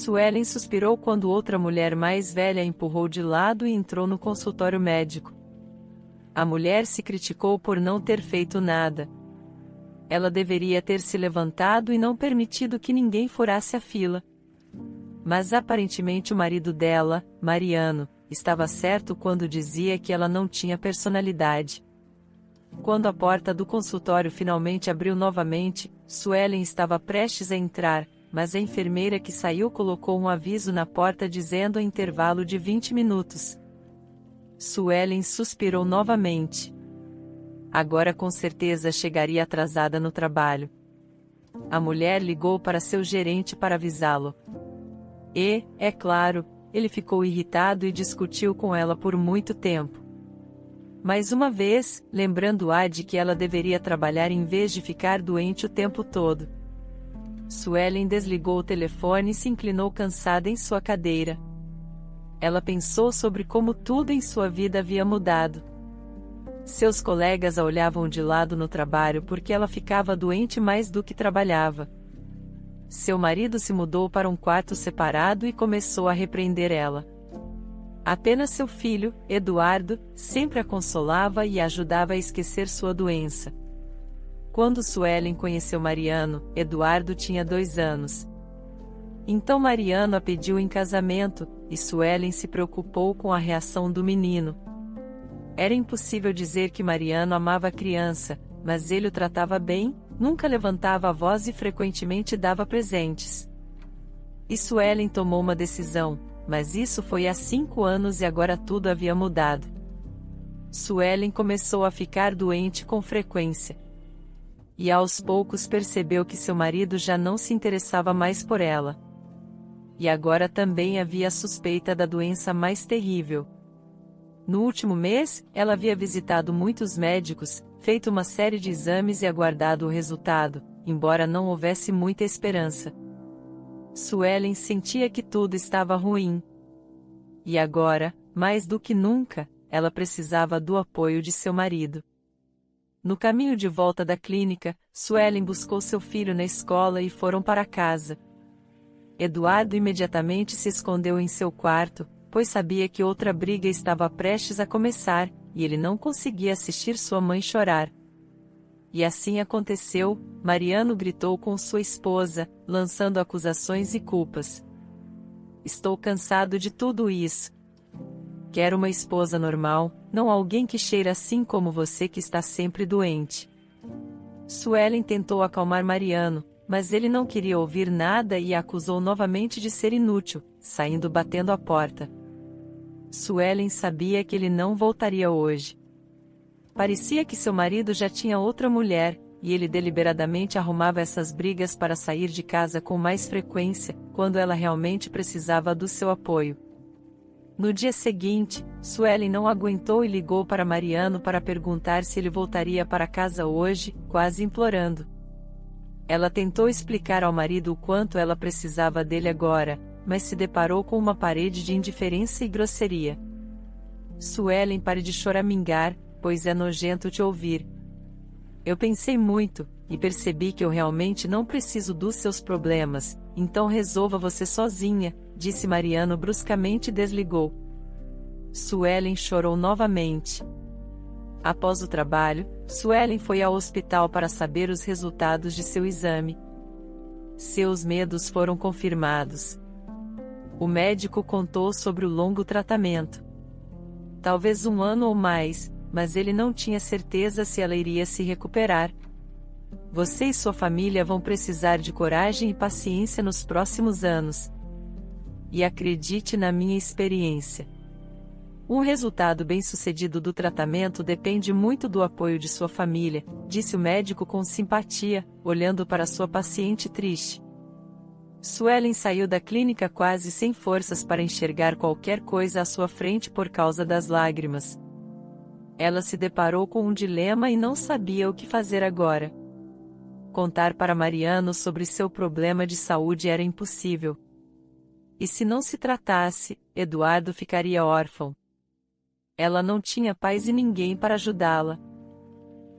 Suelen suspirou quando outra mulher mais velha a empurrou de lado e entrou no consultório médico. A mulher se criticou por não ter feito nada. Ela deveria ter se levantado e não permitido que ninguém furasse a fila. Mas aparentemente o marido dela, Mariano, estava certo quando dizia que ela não tinha personalidade. Quando a porta do consultório finalmente abriu novamente, Suelen estava prestes a entrar, mas a enfermeira que saiu colocou um aviso na porta dizendo intervalo de 20 minutos. Suelen suspirou novamente. Agora com certeza chegaria atrasada no trabalho. A mulher ligou para seu gerente para avisá-lo. E, é claro, ele ficou irritado e discutiu com ela por muito tempo. Mais uma vez, lembrando-a de que ela deveria trabalhar em vez de ficar doente o tempo todo. Suelen desligou o telefone e se inclinou cansada em sua cadeira. Ela pensou sobre como tudo em sua vida havia mudado. Seus colegas a olhavam de lado no trabalho porque ela ficava doente mais do que trabalhava. Seu marido se mudou para um quarto separado e começou a repreender ela. Apenas seu filho, Eduardo, sempre a consolava e a ajudava a esquecer sua doença. Quando Suelen conheceu Mariano, Eduardo tinha 2 anos. Então Mariano a pediu em casamento, e Suelen se preocupou com a reação do menino. Era impossível dizer que Mariano amava a criança, mas ele o tratava bem, nunca levantava a voz e frequentemente dava presentes. E Suelen tomou uma decisão, mas isso foi há 5 anos e agora tudo havia mudado. Suelen começou a ficar doente com frequência. E aos poucos percebeu que seu marido já não se interessava mais por ela. E agora também havia a suspeita da doença mais terrível. No último mês, ela havia visitado muitos médicos, feito uma série de exames e aguardado o resultado, embora não houvesse muita esperança. Suelen sentia que tudo estava ruim. E agora, mais do que nunca, ela precisava do apoio de seu marido. No caminho de volta da clínica, Suelen buscou seu filho na escola e foram para casa. Eduardo imediatamente se escondeu em seu quarto, pois sabia que outra briga estava prestes a começar, e ele não conseguia assistir sua mãe chorar. E assim aconteceu, Mariano gritou com sua esposa, lançando acusações e culpas. Estou cansado de tudo isso. Quero uma esposa normal, não alguém que cheira assim como você que está sempre doente. Suelen tentou acalmar Mariano, mas ele não queria ouvir nada e a acusou novamente de ser inútil, saindo batendo a porta. Suelen sabia que ele não voltaria hoje. Parecia que seu marido já tinha outra mulher, e ele deliberadamente arrumava essas brigas para sair de casa com mais frequência, quando ela realmente precisava do seu apoio. No dia seguinte, Suelen não aguentou e ligou para Mariano para perguntar se ele voltaria para casa hoje, quase implorando. Ela tentou explicar ao marido o quanto ela precisava dele agora, mas se deparou com uma parede de indiferença e grosseria. Suelen, pare de choramingar, pois é nojento te ouvir. Eu pensei muito, e percebi que eu realmente não preciso dos seus problemas, então resolva você sozinha, disse Mariano bruscamente e desligou. Suelen chorou novamente. Após o trabalho, Suelen foi ao hospital para saber os resultados de seu exame. Seus medos foram confirmados. O médico contou sobre o longo tratamento. Talvez 1 ano ou mais, mas ele não tinha certeza se ela iria se recuperar. Você e sua família vão precisar de coragem e paciência nos próximos anos. E acredite na minha experiência. Um resultado bem-sucedido do tratamento depende muito do apoio de sua família, disse o médico com simpatia, olhando para sua paciente triste. Suelen saiu da clínica quase sem forças para enxergar qualquer coisa à sua frente por causa das lágrimas. Ela se deparou com um dilema e não sabia o que fazer agora. Contar para Mariano sobre seu problema de saúde era impossível. E se não se tratasse, Eduardo ficaria órfão. Ela não tinha pais e ninguém para ajudá-la.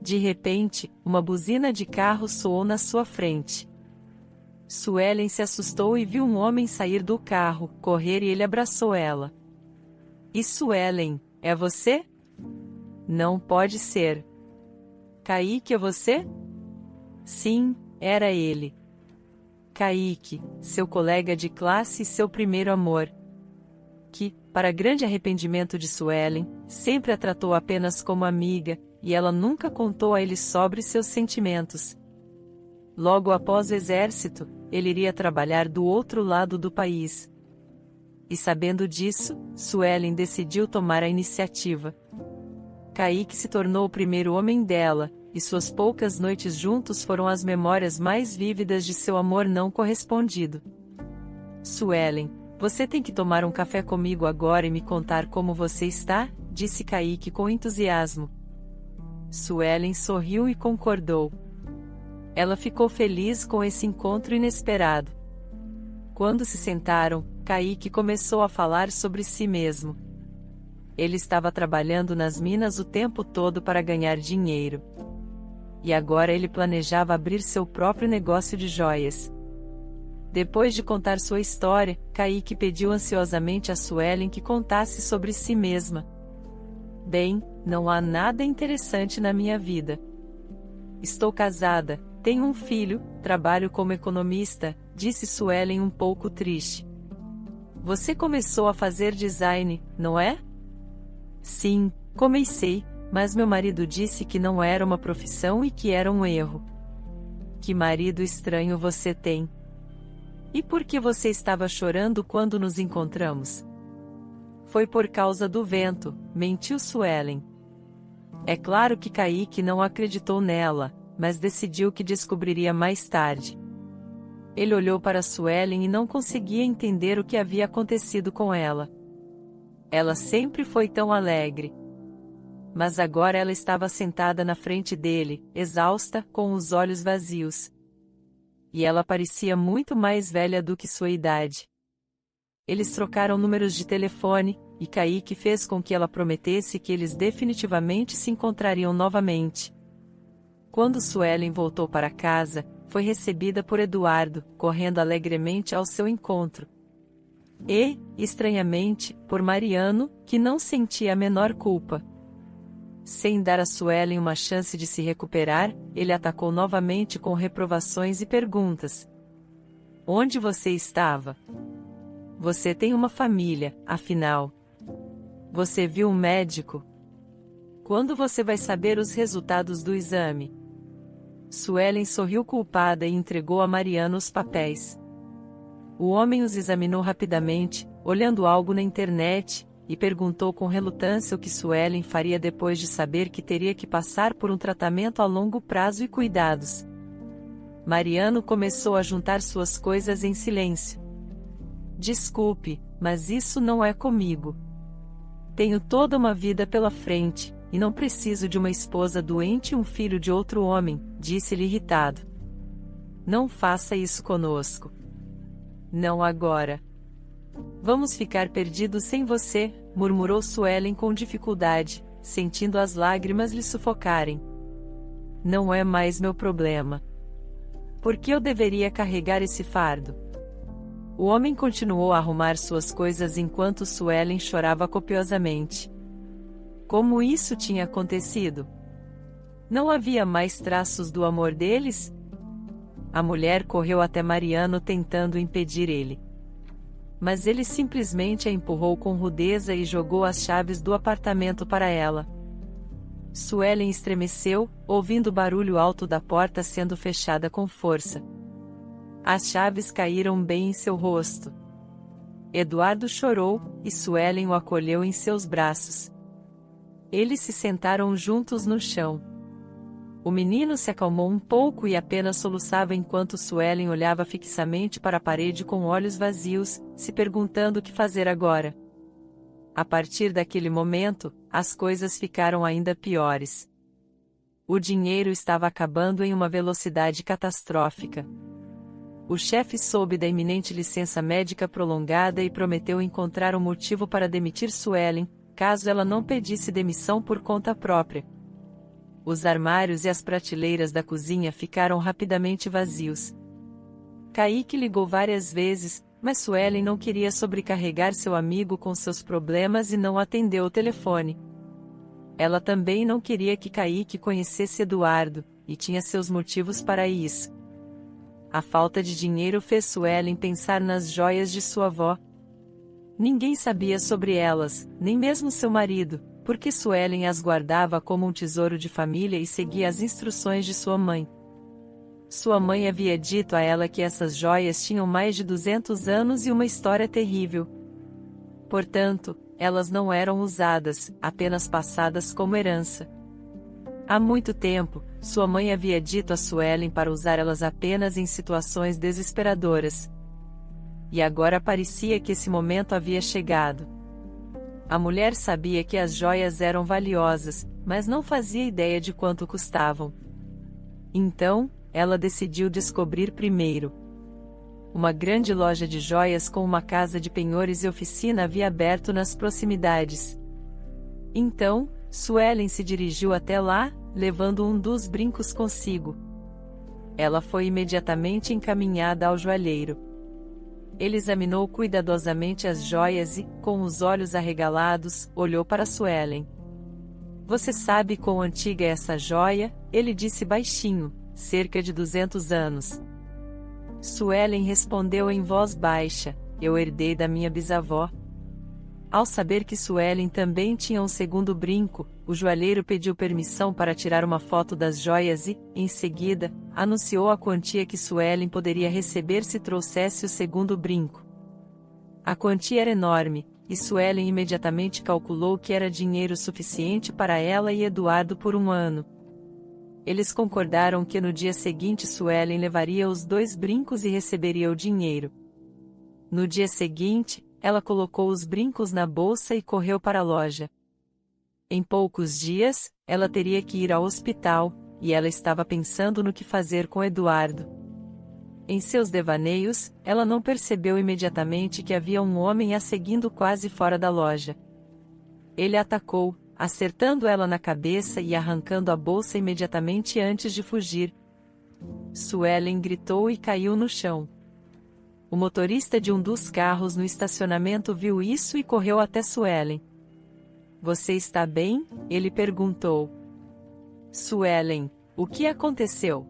De repente, uma buzina de carro soou na sua frente. Suelen se assustou e viu um homem sair do carro, correr e ele abraçou ela. E Suelen, é você? Não pode ser. Kaique é você? Sim, era ele. Kaique, seu colega de classe e seu primeiro amor. Que, para grande arrependimento de Suelen, sempre a tratou apenas como amiga, e ela nunca contou a ele sobre seus sentimentos. Logo após o exército, ele iria trabalhar do outro lado do país. E sabendo disso, Suelen decidiu tomar a iniciativa. Kaique se tornou o primeiro homem dela, e suas poucas noites juntos foram as memórias mais vívidas de seu amor não correspondido. Suelen, você tem que tomar um café comigo agora e me contar como você está, disse Kaique com entusiasmo. Suelen sorriu e concordou. Ela ficou feliz com esse encontro inesperado. Quando se sentaram, Kaique começou a falar sobre si mesmo. Ele estava trabalhando nas minas o tempo todo para ganhar dinheiro. E agora ele planejava abrir seu próprio negócio de joias. Depois de contar sua história, Kaique pediu ansiosamente a Suelen que contasse sobre si mesma. Bem, não há nada interessante na minha vida. Estou casada, tenho um filho, trabalho como economista, disse Suelen um pouco triste. Você começou a fazer design, não é? Sim, comecei, mas meu marido disse que não era uma profissão e que era um erro. Que marido estranho você tem. E por que você estava chorando quando nos encontramos? Foi por causa do vento, mentiu Suelen. É claro que Kaique não acreditou nela, mas decidiu que descobriria mais tarde. Ele olhou para Suelen e não conseguia entender o que havia acontecido com ela. Ela sempre foi tão alegre. Mas agora ela estava sentada na frente dele, exausta, com os olhos vazios. E ela parecia muito mais velha do que sua idade. Eles trocaram números de telefone, e Kaique fez com que ela prometesse que eles definitivamente se encontrariam novamente. Quando Suelen voltou para casa, foi recebida por Eduardo, correndo alegremente ao seu encontro. E, estranhamente, por Mariano, que não sentia a menor culpa. Sem dar a Suelen uma chance de se recuperar, ele atacou novamente com reprovações e perguntas. Onde você estava? Você tem uma família, afinal. Você viu um médico? Quando você vai saber os resultados do exame? Suelen sorriu culpada e entregou a Mariano os papéis. O homem os examinou rapidamente, olhando algo na internet, e perguntou com relutância o que Suelen faria depois de saber que teria que passar por um tratamento a longo prazo e cuidados. Mariano começou a juntar suas coisas em silêncio. Desculpe, mas isso não é comigo. Tenho toda uma vida pela frente, e não preciso de uma esposa doente e um filho de outro homem, disse-lhe irritado. Não faça isso conosco. Não agora. Vamos ficar perdidos sem você, murmurou Suelen com dificuldade, sentindo as lágrimas lhe sufocarem. Não é mais meu problema. Por que eu deveria carregar esse fardo? O homem continuou a arrumar suas coisas enquanto Suelen chorava copiosamente. Como isso tinha acontecido? Não havia mais traços do amor deles? A mulher correu até Mariano tentando impedir ele. Mas ele simplesmente a empurrou com rudeza e jogou as chaves do apartamento para ela. Suelen estremeceu, ouvindo o barulho alto da porta sendo fechada com força. As chaves caíram bem em seu rosto. Eduardo chorou, e Suelen o acolheu em seus braços. Eles se sentaram juntos no chão. O menino se acalmou um pouco e apenas soluçava enquanto Suelen olhava fixamente para a parede com olhos vazios, se perguntando o que fazer agora. A partir daquele momento, as coisas ficaram ainda piores. O dinheiro estava acabando em uma velocidade catastrófica. O chefe soube da iminente licença médica prolongada e prometeu encontrar um motivo para demitir Suelen, caso ela não pedisse demissão por conta própria. Os armários e as prateleiras da cozinha ficaram rapidamente vazios. Kaique ligou várias vezes, mas Suelen não queria sobrecarregar seu amigo com seus problemas e não atendeu o telefone. Ela também não queria que Kaique conhecesse Eduardo, e tinha seus motivos para isso. A falta de dinheiro fez Suelen pensar nas joias de sua avó. Ninguém sabia sobre elas, nem mesmo seu marido, porque Suelen as guardava como um tesouro de família e seguia as instruções de sua mãe. Sua mãe havia dito a ela que essas joias tinham mais de 200 anos e uma história terrível. Portanto, elas não eram usadas, apenas passadas como herança. Há muito tempo, sua mãe havia dito a Suelen para usar elas apenas em situações desesperadoras. E agora parecia que esse momento havia chegado. A mulher sabia que as joias eram valiosas, mas não fazia ideia de quanto custavam. Então, ela decidiu descobrir primeiro. Uma grande loja de joias com uma casa de penhores e oficina havia aberto nas proximidades. Então, Suelen se dirigiu até lá, levando um dos brincos consigo. Ela foi imediatamente encaminhada ao joalheiro. Ele examinou cuidadosamente as joias e, com os olhos arregalados, olhou para Suelen. Você sabe quão antiga é essa joia? Ele disse baixinho, cerca de 200 anos. Suelen respondeu em voz baixa, eu herdei da minha bisavó. Ao saber que Suelen também tinha um segundo brinco, o joalheiro pediu permissão para tirar uma foto das joias e, em seguida, anunciou a quantia que Suelen poderia receber se trouxesse o segundo brinco. A quantia era enorme, e Suelen imediatamente calculou que era dinheiro suficiente para ela e Eduardo por um ano. Eles concordaram que no dia seguinte Suelen levaria os 2 brincos e receberia o dinheiro. No dia seguinte, ela colocou os brincos na bolsa e correu para a loja. Em poucos dias, ela teria que ir ao hospital, e ela estava pensando no que fazer com Eduardo. Em seus devaneios, ela não percebeu imediatamente que havia um homem a seguindo quase fora da loja. Ele a atacou, acertando ela na cabeça e arrancando a bolsa imediatamente antes de fugir. Suelen gritou e caiu no chão. O motorista de um dos carros no estacionamento viu isso e correu até Suelen. Você está bem? Ele perguntou. Suelen, o que aconteceu?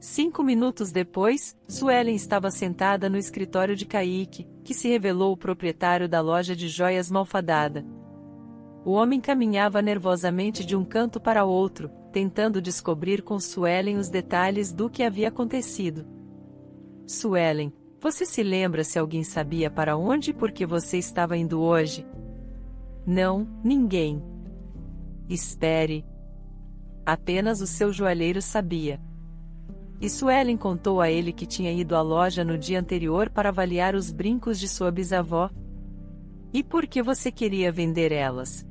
5 minutos depois, Suelen estava sentada no escritório de Kaique, que se revelou o proprietário da loja de joias malfadada. O homem caminhava nervosamente de um canto para outro, tentando descobrir com Suelen os detalhes do que havia acontecido. Suelen, você se lembra se alguém sabia para onde e por que você estava indo hoje? Não, ninguém. Espere. Apenas o seu joalheiro sabia. E Suelen contou a ele que tinha ido à loja no dia anterior para avaliar os brincos de sua bisavó. E por que você queria vender elas?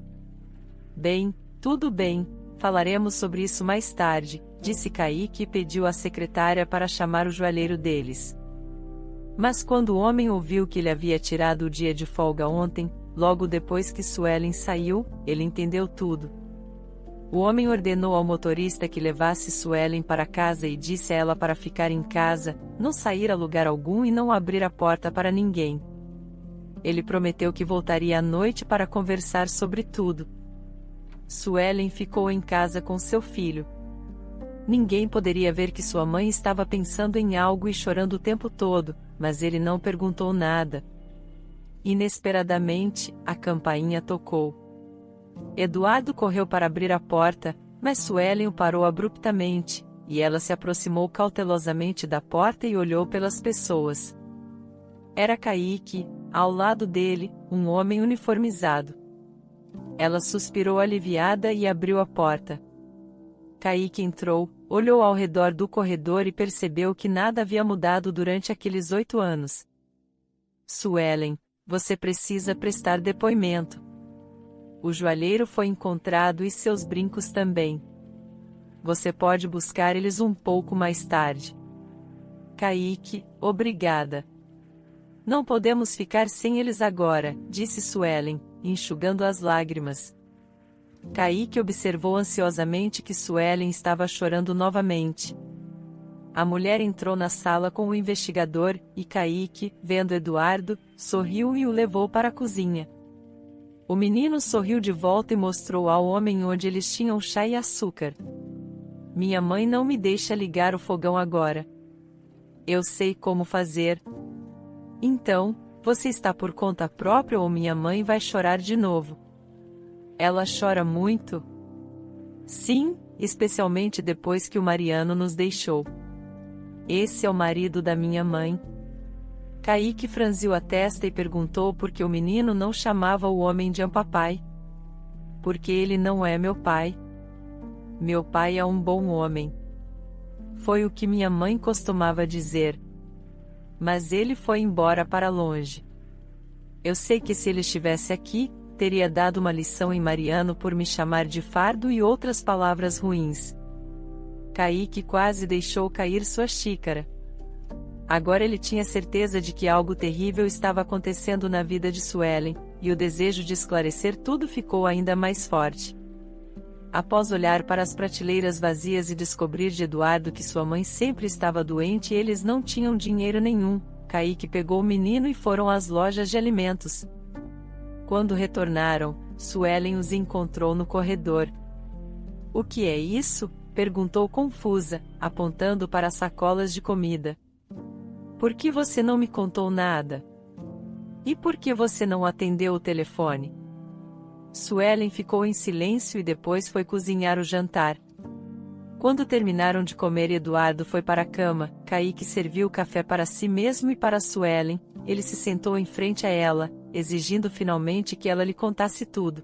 Bem, tudo bem, falaremos sobre isso mais tarde, disse Kaique e pediu à secretária para chamar o joalheiro deles. Mas quando o homem ouviu que ele havia tirado o dia de folga ontem, logo depois que Suelen saiu, ele entendeu tudo. O homem ordenou ao motorista que levasse Suelen para casa e disse a ela para ficar em casa, não sair a lugar algum e não abrir a porta para ninguém. Ele prometeu que voltaria à noite para conversar sobre tudo. Suelen ficou em casa com seu filho. Ninguém poderia ver que sua mãe estava pensando em algo e chorando o tempo todo, mas ele não perguntou nada. Inesperadamente, a campainha tocou. Eduardo correu para abrir a porta, mas Suelen o parou abruptamente, e ela se aproximou cautelosamente da porta e olhou pelas pessoas. Era Kaique, ao lado dele, um homem uniformizado. Ela suspirou aliviada e abriu a porta. Kaique entrou, olhou ao redor do corredor e percebeu que nada havia mudado durante aqueles 8 anos. Suelen, você precisa prestar depoimento. O joalheiro foi encontrado e seus brincos também. Você pode buscar eles um pouco mais tarde. Kaique, obrigada. Não podemos ficar sem eles agora, disse Suelen, enxugando as lágrimas. Kaique observou ansiosamente que Suelen estava chorando novamente. A mulher entrou na sala com o investigador, e Kaique, vendo Eduardo, sorriu e o levou para a cozinha. O menino sorriu de volta e mostrou ao homem onde eles tinham chá e açúcar. Minha mãe não me deixa ligar o fogão agora. Eu sei como fazer. Então, você está por conta própria ou minha mãe vai chorar de novo? Ela chora muito? Sim, especialmente depois que o Mariano nos deixou. Esse é o marido da minha mãe. Kaique franziu a testa e perguntou por que o menino não chamava o homem de papai. Porque ele não é meu pai. Meu pai é um bom homem. Foi o que minha mãe costumava dizer. Mas ele foi embora para longe. Eu sei que se ele estivesse aqui, teria dado uma lição em Mariano por me chamar de fardo e outras palavras ruins. Kaique quase deixou cair sua xícara. Agora ele tinha certeza de que algo terrível estava acontecendo na vida de Suelen, e o desejo de esclarecer tudo ficou ainda mais forte. Após olhar para as prateleiras vazias e descobrir de Eduardo que sua mãe sempre estava doente e eles não tinham dinheiro nenhum, Kaique pegou o menino e foram às lojas de alimentos. Quando retornaram, Suelen os encontrou no corredor. O que é isso? Perguntou confusa, apontando para as sacolas de comida. Por que você não me contou nada? E por que você não atendeu o telefone? Suelen ficou em silêncio e depois foi cozinhar o jantar. Quando terminaram de comer e Eduardo foi para a cama, Kaique serviu café para si mesmo e para Suelen. Ele se sentou em frente a ela, exigindo finalmente que ela lhe contasse tudo.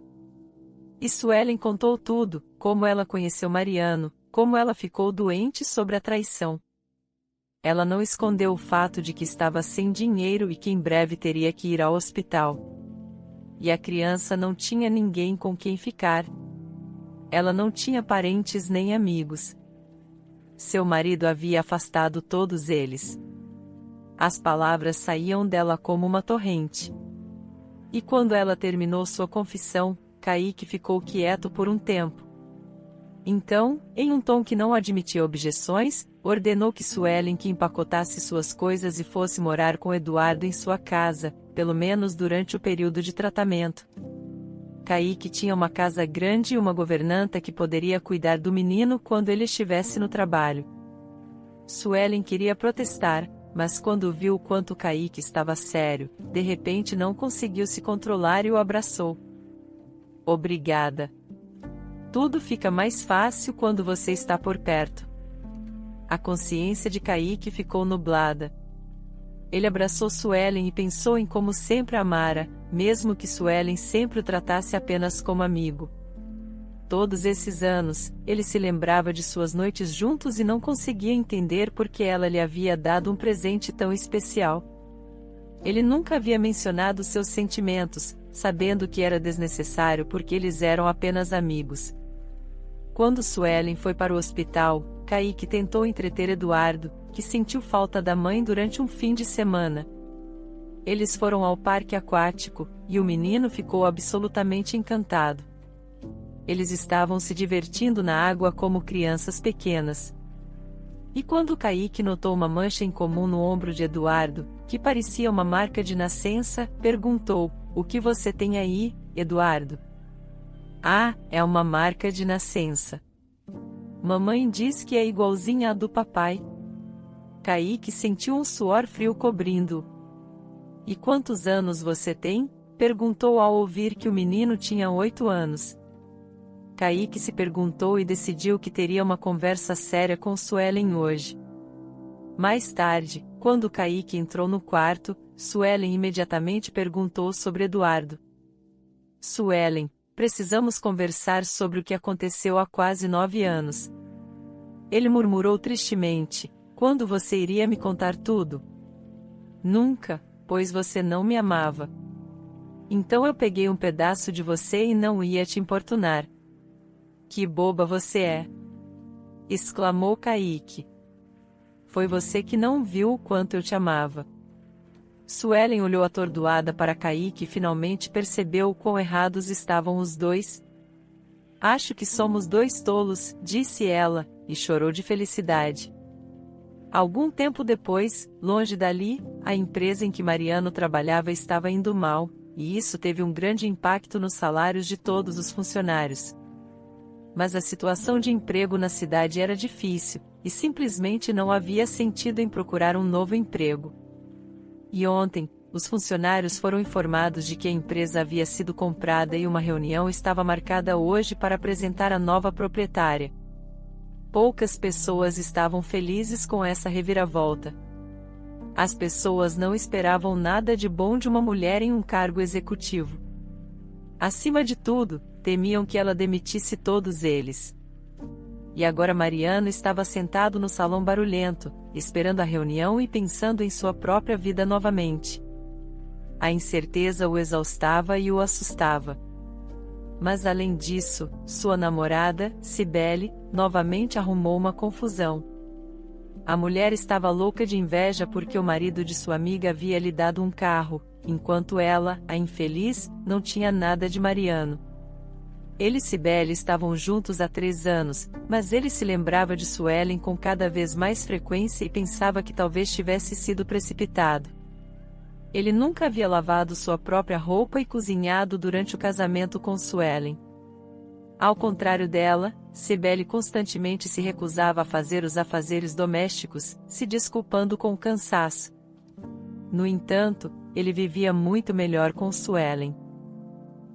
E Suelen contou tudo, como ela conheceu Mariano, como ela ficou doente sobre a traição. Ela não escondeu o fato de que estava sem dinheiro e que em breve teria que ir ao hospital. E a criança não tinha ninguém com quem ficar. Ela não tinha parentes nem amigos. Seu marido havia afastado todos eles. As palavras saíam dela como uma torrente. E quando ela terminou sua confissão, Kaique ficou quieto por um tempo. Então, em um tom que não admitia objeções, ordenou que Suelen que empacotasse suas coisas e fosse morar com Eduardo em sua casa, pelo menos durante o período de tratamento. Kaique tinha uma casa grande e uma governanta que poderia cuidar do menino quando ele estivesse no trabalho. Suelen queria protestar, mas quando viu o quanto Kaique estava sério, de repente não conseguiu se controlar e o abraçou. Obrigada. Tudo fica mais fácil quando você está por perto. A consciência de Kaique ficou nublada. Ele abraçou Suelen e pensou em como sempre a amara, mesmo que Suelen sempre o tratasse apenas como amigo. Todos esses anos, ele se lembrava de suas noites juntos e não conseguia entender por que ela lhe havia dado um presente tão especial. Ele nunca havia mencionado seus sentimentos, sabendo que era desnecessário porque eles eram apenas amigos. Quando Suelen foi para o hospital, Kaique tentou entreter Eduardo, que sentiu falta da mãe durante um fim de semana. Eles foram ao parque aquático, e o menino ficou absolutamente encantado. Eles estavam se divertindo na água como crianças pequenas. E quando Kaique notou uma mancha incomum no ombro de Eduardo, que parecia uma marca de nascença, perguntou: "O que você tem aí, Eduardo?" "Ah, é uma marca de nascença. Mamãe diz que é igualzinha à do papai." Kaique sentiu um suor frio cobrindo-o. "E quantos anos você tem?" perguntou ao ouvir que o menino tinha 8 anos. Kaique se perguntou e decidiu que teria uma conversa séria com Suelen hoje. Mais tarde, quando Kaique entrou no quarto, Suelen imediatamente perguntou sobre Eduardo. "Suelen, precisamos conversar sobre o que aconteceu há quase 9 anos." Ele murmurou tristemente: "Quando você iria me contar tudo?" "Nunca, pois você não me amava. Então eu peguei um pedaço de você e não ia te importunar." "Que boba você é!" exclamou Kaique. "Foi você que não viu o quanto eu te amava." Suelen olhou atordoada para Kaique e finalmente percebeu o quão errados estavam os dois. "Acho que somos dois tolos", disse ela, e chorou de felicidade. Algum tempo depois, longe dali, a empresa em que Mariano trabalhava estava indo mal, e isso teve um grande impacto nos salários de todos os funcionários. Mas a situação de emprego na cidade era difícil, e simplesmente não havia sentido em procurar um novo emprego. E ontem, os funcionários foram informados de que a empresa havia sido comprada e uma reunião estava marcada hoje para apresentar a nova proprietária. Poucas pessoas estavam felizes com essa reviravolta. As pessoas não esperavam nada de bom de uma mulher em um cargo executivo. Acima de tudo, temiam que ela demitisse todos eles. E agora Mariano estava sentado no salão barulhento, esperando a reunião e pensando em sua própria vida novamente. A incerteza o exaustava e o assustava. Mas além disso, sua namorada, Cibele, novamente arrumou uma confusão. A mulher estava louca de inveja porque o marido de sua amiga havia lhe dado um carro, enquanto ela, a infeliz, não tinha nada de Mariano. Ele e Cibele estavam juntos há 3 anos, mas ele se lembrava de Suelen com cada vez mais frequência e pensava que talvez tivesse sido precipitado. Ele nunca havia lavado sua própria roupa e cozinhado durante o casamento com Suelen. Ao contrário dela, Cibele constantemente se recusava a fazer os afazeres domésticos, se desculpando com o cansaço. No entanto, ele vivia muito melhor com Suelen.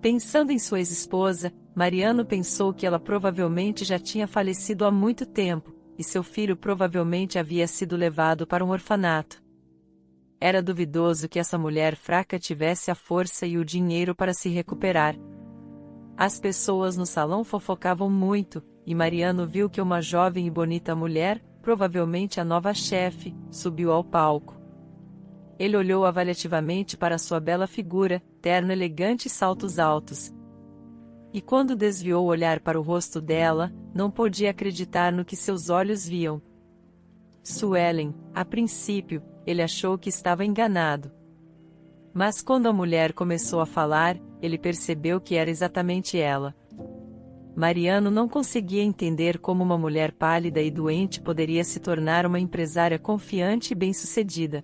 Pensando em sua ex-esposa, Mariano pensou que ela provavelmente já tinha falecido há muito tempo, e seu filho provavelmente havia sido levado para um orfanato. Era duvidoso que essa mulher fraca tivesse a força e o dinheiro para se recuperar. As pessoas no salão fofocavam muito, e Mariano viu que uma jovem e bonita mulher, provavelmente a nova chefe, subiu ao palco. Ele olhou avaliativamente para sua bela figura, terno elegante e saltos altos. E quando desviou o olhar para o rosto dela, não podia acreditar no que seus olhos viam. Suelen, a princípio, ele achou que estava enganado. Mas quando a mulher começou a falar, ele percebeu que era exatamente ela. Mariano não conseguia entender como uma mulher pálida e doente poderia se tornar uma empresária confiante e bem-sucedida.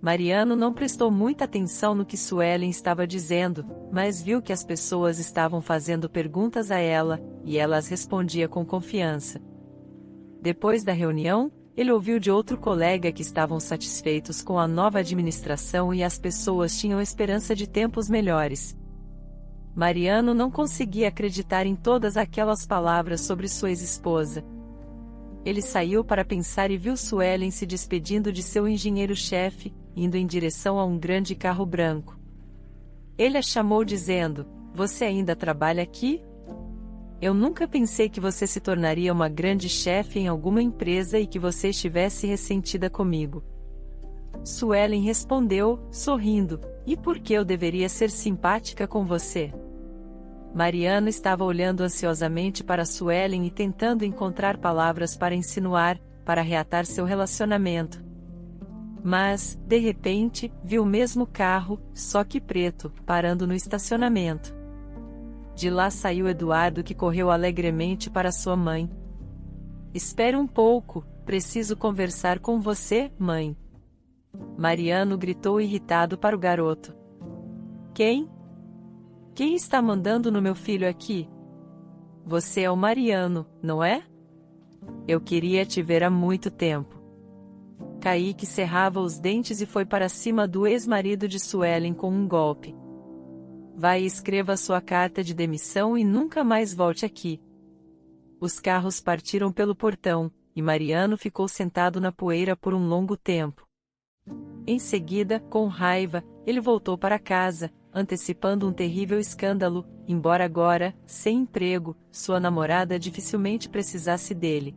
Mariano não prestou muita atenção no que Suelen estava dizendo, mas viu que as pessoas estavam fazendo perguntas a ela, e ela as respondia com confiança. Depois da reunião, ele ouviu de outro colega que estavam satisfeitos com a nova administração e as pessoas tinham esperança de tempos melhores. Mariano não conseguia acreditar em todas aquelas palavras sobre sua ex-esposa. Ele saiu para pensar e viu Suelen se despedindo de seu engenheiro-chefe, indo em direção a um grande carro branco. Ele a chamou dizendo: "Você ainda trabalha aqui? Eu nunca pensei que você se tornaria uma grande chefe em alguma empresa e que você estivesse ressentida comigo." Suelen respondeu, sorrindo: "E por que eu deveria ser simpática com você?" Mariano estava olhando ansiosamente para Suelen e tentando encontrar palavras para insinuar, para reatar seu relacionamento. Mas, de repente, viu o mesmo carro, só que preto, parando no estacionamento. De lá saiu Eduardo, que correu alegremente para sua mãe. "Espere um pouco, preciso conversar com você, mãe." Mariano gritou irritado para o garoto. "Quem? Quem está mandando no meu filho aqui? Você é o Mariano, não é? Eu queria te ver há muito tempo." Kaique cerrava os dentes e foi para cima do ex-marido de Suelen com um golpe. "Vai e escreva sua carta de demissão e nunca mais volte aqui." Os carros partiram pelo portão, e Mariano ficou sentado na poeira por um longo tempo. Em seguida, com raiva, ele voltou para casa, antecipando um terrível escândalo, embora agora, sem emprego, sua namorada dificilmente precisasse dele.